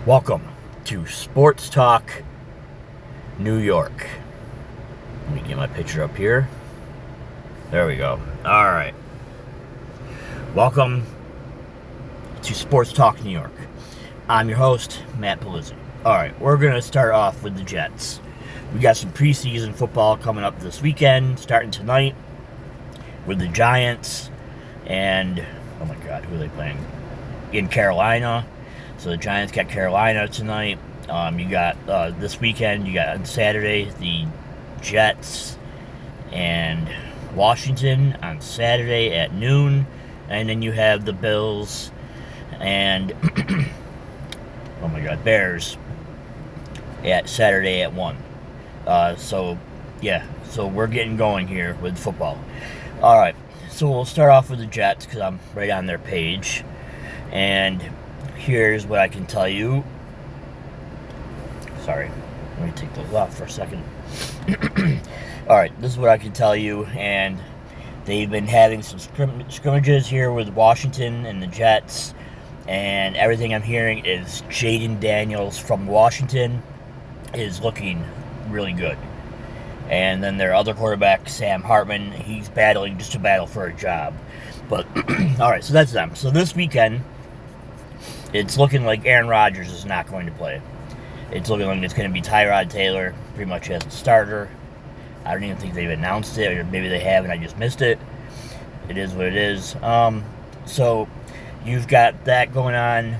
Welcome to Sports Talk New York. Let me get my picture up here. There we go. Alright. Welcome to Sports Talk New York. I'm your host, Matt Palizzi. Alright, we're going to start off with the Jets. We got some preseason football coming up this weekend, starting tonight with the Giants. And, oh my God, who are they playing? In Carolina. So the Giants got Carolina tonight. You got this weekend, you got on Saturday the Jets and Washington on Saturday at noon. And then you have the Bills and, oh my God, Bears at Saturday at 1. So we're getting going here with football. Alright, so we'll start off with the Jets because I'm right on their page. And here's what I can tell you. Sorry, let me take those off for a second. Alright, this is what I can tell you. And they've been having some scrimmages here with Washington and the Jets. And everything I'm hearing is Jayden Daniels from Washington is looking really good. And then their other quarterback, Sam Hartman, he's battling just to battle for a job. But, alright, so that's them. So this weekend, it's looking like Aaron Rodgers is not going to play. It's looking like it's going to be Tyrod Taylor pretty much as a starter. I don't even think they've announced it, or maybe they have and I just missed it. It is what it is. So you've got that going on.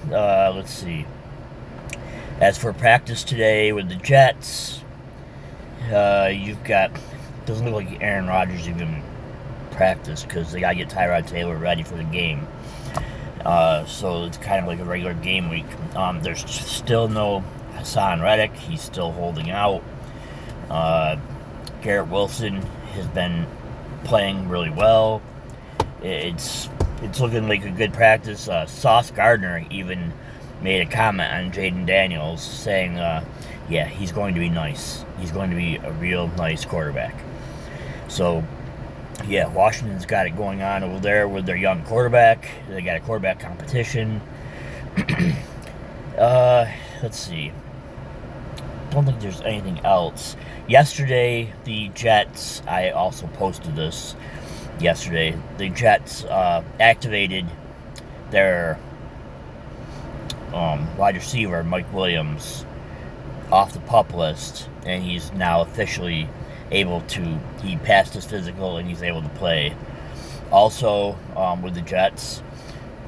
Let's see. As for practice today with the Jets, you've got, doesn't look like Aaron Rodgers even practiced because they got to get Tyrod Taylor ready for the game. So it's kind of like a regular game week. There's still no Hassan Reddick. He's still holding out. Garrett Wilson has been playing really well. It's looking like a good practice. Sauce Gardner even made a comment on Jayden Daniels saying, yeah, he's going to be nice. He's going to be a real nice quarterback. So, yeah, Washington's got it going on over there with their young quarterback. They got a quarterback competition. Let's see. Don't think there's anything else. Yesterday, the Jets, I also posted this yesterday. The Jets activated their wide receiver, Mike Williams, off the PUP list, and he's now officially able to, he passed his physical and he's able to play. Also, with the Jets,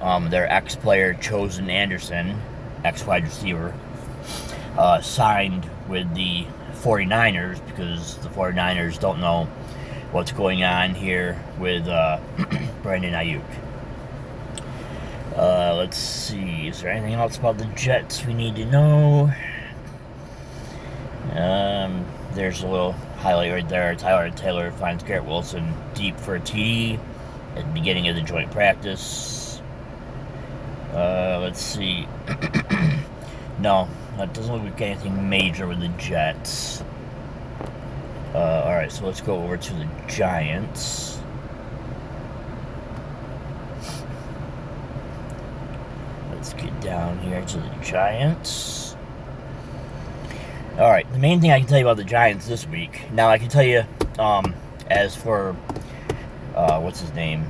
their ex-player Chosen Anderson, ex-wide receiver, signed with the 49ers because the 49ers don't know what's going on here with Brandon Ayuk. Let's see, is there anything else about the Jets we need to know? There's a little highlight right there. Tyrod Taylor finds Garrett Wilson deep for a TD at the beginning of the joint practice. Let's see. No, that doesn't look like anything major with the Jets. Alright, so let's go over to the Giants. Let's get down here to the Giants. Alright, the main thing I can tell you about the Giants this week. Now, I can tell you, as for, what's his name?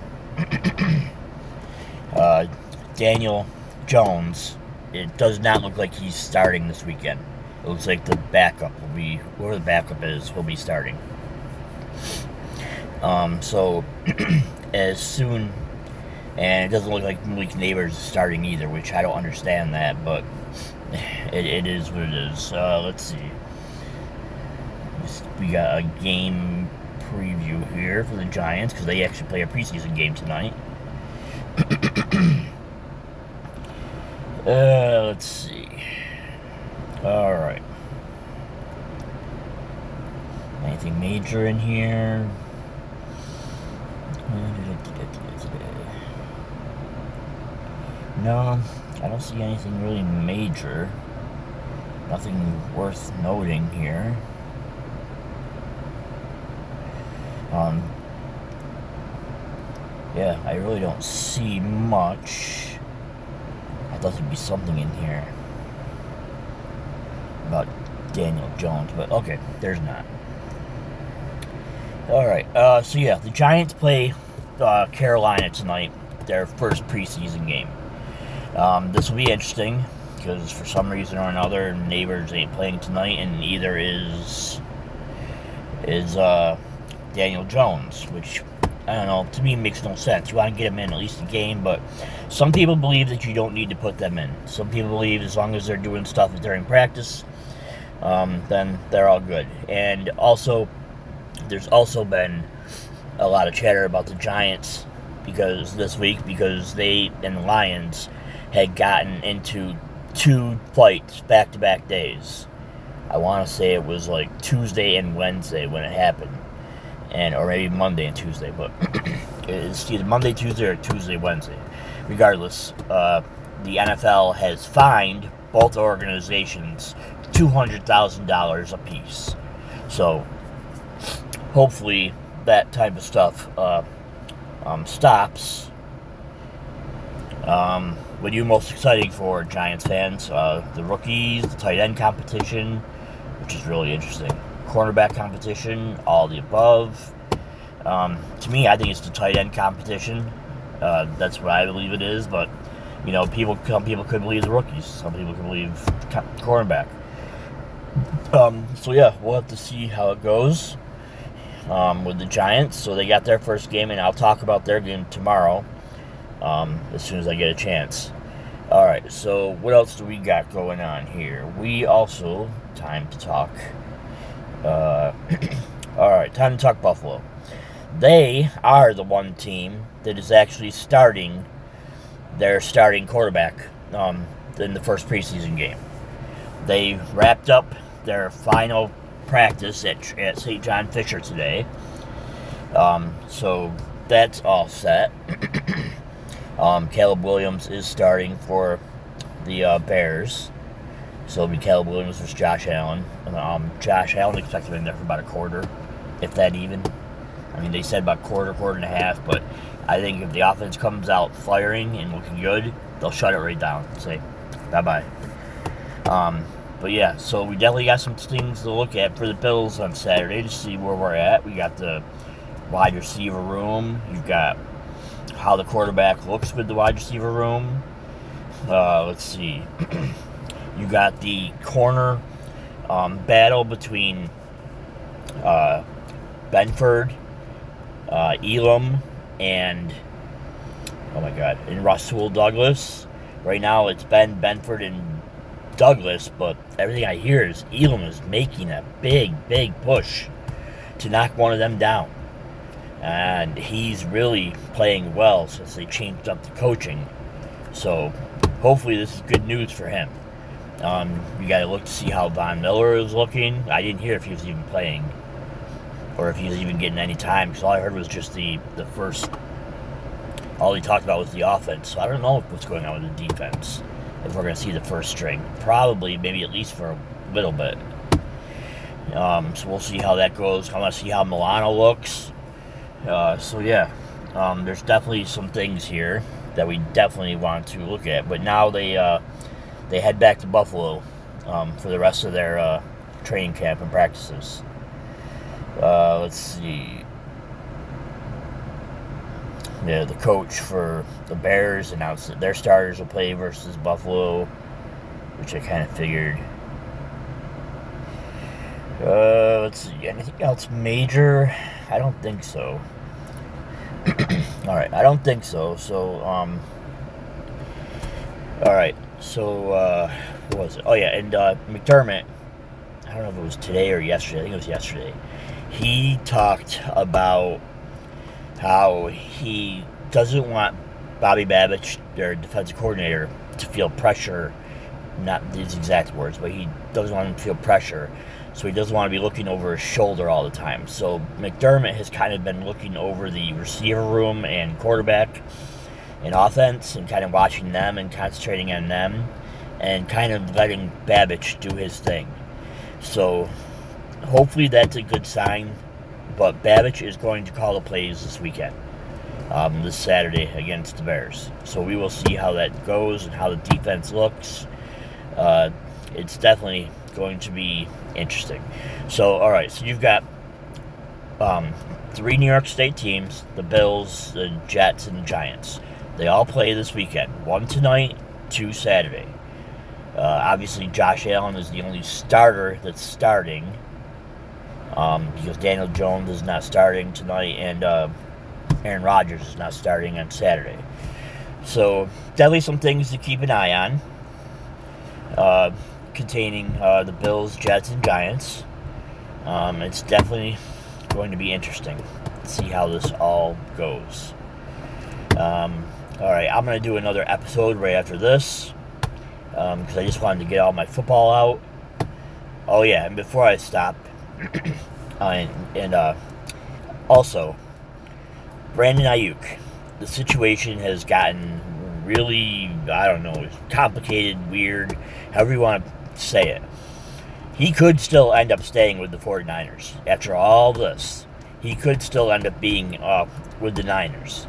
Daniel Jones, it does not look like he's starting this weekend. It looks like the backup will be, whoever the backup is, will be starting. So, as soon, and it doesn't look like Malik Neighbors is starting either, which I don't understand that, but it is what it is. Let's see. We got a game preview here for the Giants because they actually play a preseason game tonight. Let's see. Alright. Anything major in here? No, I don't see anything really major. Nothing worth noting here. Yeah, I really don't see much. I thought there'd be something in here. about Daniel Jones, but okay, there's not. All right, so yeah, the Giants play Carolina tonight, their first preseason game. This will be interesting because for some reason or another, Neighbors ain't playing tonight, and neither is Daniel Jones, which I don't know. To me, makes no sense. You want to get him in at least a game, but some people believe that you don't need to put them in. Some people believe as long as they're doing stuff during practice, then they're all good. And also, there's also been a lot of chatter about the Giants because they and the Lions had gotten into 2 fights back-to-back days. I want to say it was like Tuesday and Wednesday when it happened, or maybe Monday and Tuesday, but it's either Monday, Tuesday, or Tuesday, Wednesday. Regardless, the NFL has fined both organizations $200,000 apiece. So hopefully that type of stuff stops. What are you most excited for, Giants fans? The rookies, the tight end competition, which is really interesting. Cornerback competition, all the above. To me, I think it's the tight end competition. That's what I believe it is. But some people could believe the rookies. Some people could believe the cornerback. So yeah, we'll have to see how it goes with the Giants. So they got their first game, and I'll talk about their game tomorrow as soon as I get a chance. All right. So what else do we got going on here? We also time to talk. All right, time to talk Buffalo. They are the one team that is actually starting their starting quarterback in the first preseason game. They wrapped up their final practice at St. John Fisher today. So that's all set. Caleb Williams is starting for the Bears. So it'll be Caleb Williams versus Josh Allen. Josh Allen expected him in there for about a quarter, if that even. I mean, they said about quarter and a half, but I think if the offense comes out firing and looking good, they'll shut it right down and say, bye-bye. But yeah, so we definitely got some things to look at for the Bills on Saturday to see where we're at. We got the wide receiver room. You've got how the quarterback looks with the wide receiver room. Let's see. You got the corner battle between Benford, Elam, and Rasul Douglas. Right now it's Benford and Douglas, but everything I hear is Elam is making a big push to knock one of them down. And he's really playing well since they changed up the coaching. So hopefully this is good news for him. You got to look to see how Von Miller is looking. I didn't hear if he was even playing or if he was even getting any time, because all I heard was just the first. All he talked about was the offense. So I don't know what's going on with the defense. If we're going to see the first string, probably, maybe at least for a little bit. So we'll see how that goes. I want to see how Milano looks. So yeah, there's definitely some things here that we definitely want to look at. But now they head back to Buffalo for the rest of their training camp and practices. Let's see. Yeah, the coach for the Bears announced that their starters will play versus Buffalo, which I kind of figured. Let's see. Anything else major? I don't think so. All right, I don't think so. So, all right. So, what was it? Oh yeah, and McDermott. I don't know if it was today or yesterday. I think it was yesterday. He talked about how he doesn't want Bobby Babich, their defensive coordinator, to feel pressure. Not these exact words, but he doesn't want him to feel pressure. So he doesn't want to be looking over his shoulder all the time. So McDermott has kind of been looking over the receiver room and quarterback and offense and kind of watching them and concentrating on them and kind of letting Babich do his thing. So hopefully that's a good sign. But Babich is going to call the plays this weekend, this Saturday against the Bears. So we will see how that goes and how the defense looks. It's definitely going to be interesting. So, all right, so you've got 3 New York State teams, the Bills, the Jets, and the Giants. They all play this weekend. 1 tonight, 2 Saturday. Obviously, Josh Allen is the only starter that's starting, because Daniel Jones is not starting tonight, and Aaron Rodgers is not starting on Saturday. So, definitely some things to keep an eye on, containing the Bills, Jets, and Giants. It's definitely going to be interesting to see how this all goes. Alright, I'm going to do another episode right after this, because I just wanted to get all my football out. Oh yeah, and before I stop, also, Brandon Ayuk. The situation has gotten really, I don't know, complicated, weird, however you want to say it. He could still end up staying with the 49ers. After all this, he could still end up being with the Niners.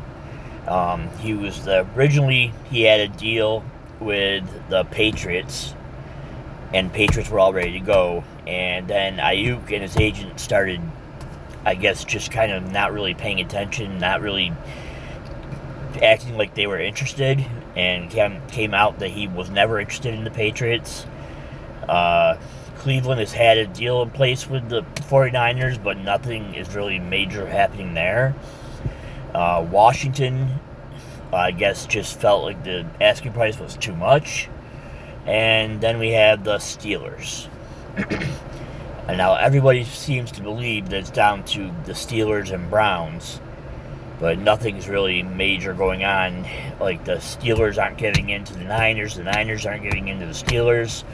Originally, he had a deal with the Patriots, and Patriots were all ready to go. And then Ayuk and his agent started, I guess, just kind of not really paying attention, not really acting like they were interested, and came out that he was never interested in the Patriots. Cleveland has had a deal in place with the 49ers, but nothing is really major happening there. Washington, I guess, just felt like the asking price was too much. And then we have the Steelers. And now everybody seems to believe that it's down to the Steelers and Browns, but nothing's really major going on. Like, the Steelers aren't giving in to the Niners aren't giving in to the Steelers.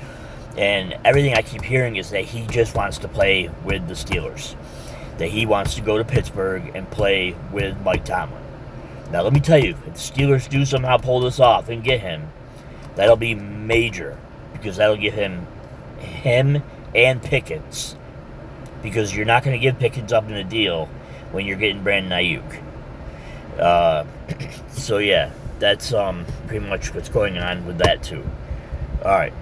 And everything I keep hearing is that he just wants to play with the Steelers. That he wants to go to Pittsburgh and play with Mike Tomlin. Now, let me tell you, if the Steelers do somehow pull this off and get him, that'll be major. Because that'll give him and Pickens. Because you're not going to give Pickens up in a deal when you're getting Brandon Ayuk. So, yeah, that's pretty much what's going on with that, too. Alright.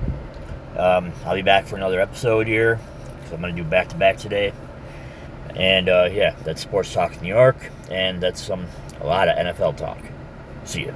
I'll be back for another episode here, because I'm going to do back-to-back today. And, yeah, that's Sports Talk New York, and that's a lot of NFL talk. See ya.